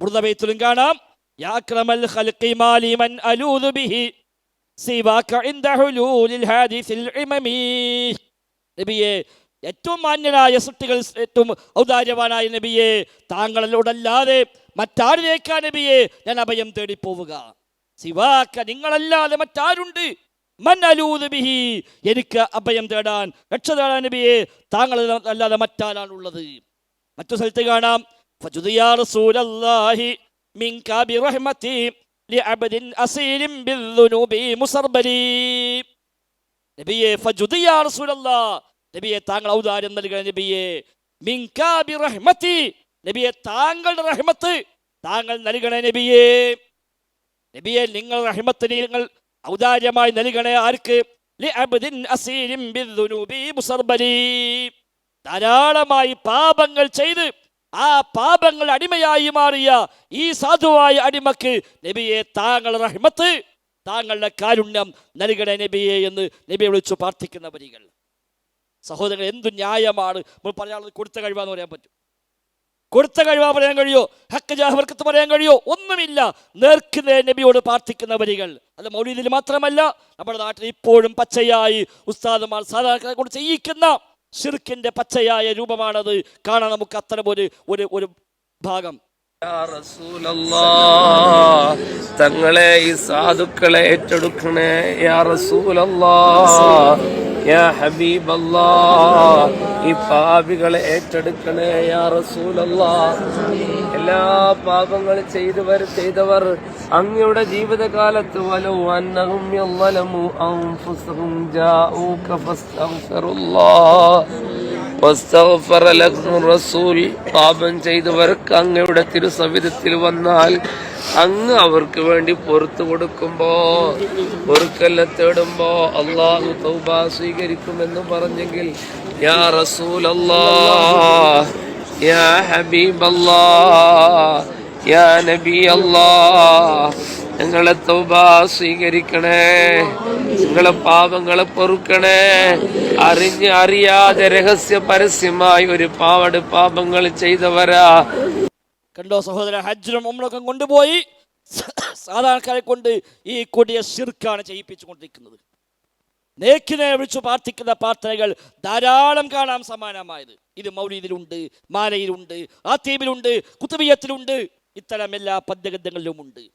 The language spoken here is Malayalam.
ബുർദബൈത്തിലും കാണാം യാ അക്രമൽ ഖൽഖി മാലി മൻ അലൂദു ബിഹി സിവാക ഇൻദ ഹുലൂലിൽ ഹാദിസിൽ ഇമമി. നബിയെ, ഏറ്റവും മാന്യനായ സൃഷ്ടികൾ, ഏറ്റവും ഔദാര്യവാനായ നബിയെ, താങ്കളോടല്ലാതെ മറ്റാരിലേക്കാ നബിയെ ഞാൻ അഭയം തേടിപ്പോവുക? സിവാക്ക, നിങ്ങളല്ലാതെ മറ്റാരുണ്ട്? മൻ അലൂദു ബിഹി, എനിക്ക് അഭയം തേടാൻ, രക്ഷ തേടാൻ നബിയെ താങ്കൾ അല്ലാതെ മറ്റാരാണുള്ളത്? മറ്റു സ്ഥലത്ത് കാണാം ഫജുദിയാ റസൂലല്ലാഹി മിൻക ബിറഹ്മതി ലിഅബ്ദിൻ അസീലിൻ ബിദ്ദുനൂബി മുസർബലി. നബിയെ ഫജുദിയാ റസൂലല്ലാഹ്, നബിയെ താങ്കൾ ഔദാര്യം നൽകണം നബിയെ. മിൻക ബിറഹ്മതി, നബിയെ താങ്കളുടെ റഹ്മത്ത് താങ്കൾ നൽകണേ നബിയെ. നബിയെ, നിങ്ങൾ റഹ്മത്ത് നിങ്ങൾ ഔദാര്യമായി നൽകണേ. ആർക്ക്? ലിഅബ്ദിൻ അസീലിൻ ബിദ്ദുനൂബി മുസർബലി. ധാരാളമായി പാപങ്ങൾ ചെയ്ത് ആ പാപങ്ങൾ അടിമയായി മാറിയ ഈ സാധുവായ അടിമക്ക് നബിയെ താങ്കളുടെ റഹ്മത്ത്, താങ്കളുടെ കാരുണ്യം നൽകണേ നബിയെ എന്ന് നബിയെ വിളിച്ചു പ്രാർത്ഥിക്കുന്ന വരികൾ. സഹോദരങ്ങൾ, എന്തു ന്യായമാണ് നമ്മൾ പറയാനുള്ളത്? കൊടുത്ത കഴിവാന്ന് പറയാൻ പറ്റും? കൊടുത്ത കഴിവാ പറയാൻ കഴിയോ? ഹക്ക് ജാഹവർക്കത്ത് പറയാൻ കഴിയോ? ഒന്നുമില്ല. നേർക്കുനേ നബിയോട് പ്രാർത്ഥിക്കുന്ന വരികൾ. അത് മൗലീദിൽ മാത്രമല്ല, നമ്മുടെ നാട്ടിൽ ഇപ്പോഴും പച്ചയായി ഉസ്താദുമാർ സാധാരണക്കാരെ കൊണ്ട് ചെയ്യിക്കുന്ന ശിർക്കിന്റെ പച്ചയായ രൂപമാണത്. കാണാൻ നമുക്ക് അത്തരം ഒരു ഭാഗം. തങ്ങളെ ഈ സാധുക്കളെ ഏറ്റെടുക്കണേ യാ റസൂലല്ലാഹ്, യാ ഹബീബല്ലാഹ്, ഈ പാപികളെ ഏറ്റെടുക്കണേ യാ റസൂലല്ലാഹ്. എല്ലാ പാപങ്ങളും ചെയ്തവർ അങ്ങയുടെ ജീവിതകാലത്ത് വലൗ അന്നഹും യളമു അൻഫുസഹും ജാഊക ഫസ്തഗ്ഫിറുല്ലാഹ് വസ്തഗ്ഫറ ലഹും റസൂൽ. പാപം ചെയ്തവർക്ക് അങ്ങയുടെ തിരുസവിധത്തിൽ വന്നാൽ അങ്ങ് അവർക്ക് വേണ്ടി പൊറുത്തു കൊടുക്കുമ്പോ, പൊറുക്കല്ല തേടുമ്പോ അല്ലാഹു തൗബ സ്വീകരിക്കുമെന്ന് പറഞ്ഞെങ്കിൽ യാ റസൂലല്ലാഹ്, യാ ഹബീബല്ലാഹ്, യാ നബിയല്ലാഹ്, ഞങ്ങളെ തൗബ സ്വീകരിക്കണേ, നിങ്ങളെ പാപങ്ങളെ പൊറുക്കണേ. അറിയാതെ രഹസ്യ പരസ്യമായി ഒരുപാട് പാപങ്ങൾ ചെയ്തവരാ. കണ്ടോ സഹോദര, ഹജ്ജിനും ഉംറയൊക്കെ കൊണ്ടുപോയി സാധാരണക്കാരെ കൊണ്ട് ഈ കൊടിയ ശിർക്കാണ് ചെയ്യിപ്പിച്ചുകൊണ്ടിരിക്കുന്നത്. നേക്കിനെ വിളിച്ചു പ്രാർത്ഥിക്കുന്ന പ്രാർത്ഥനകൾ ധാരാളം കാണാം സമാനമായത്. ഇത് മൗലീദിലുണ്ട്, മാലയിലുണ്ട്, ആത്തീബിലുണ്ട്, കുത്തുബിയ്യത്തിലുണ്ട്, ഇത്തരം എല്ലാ പദ്യഗന്ധങ്ങളിലുമുണ്ട്.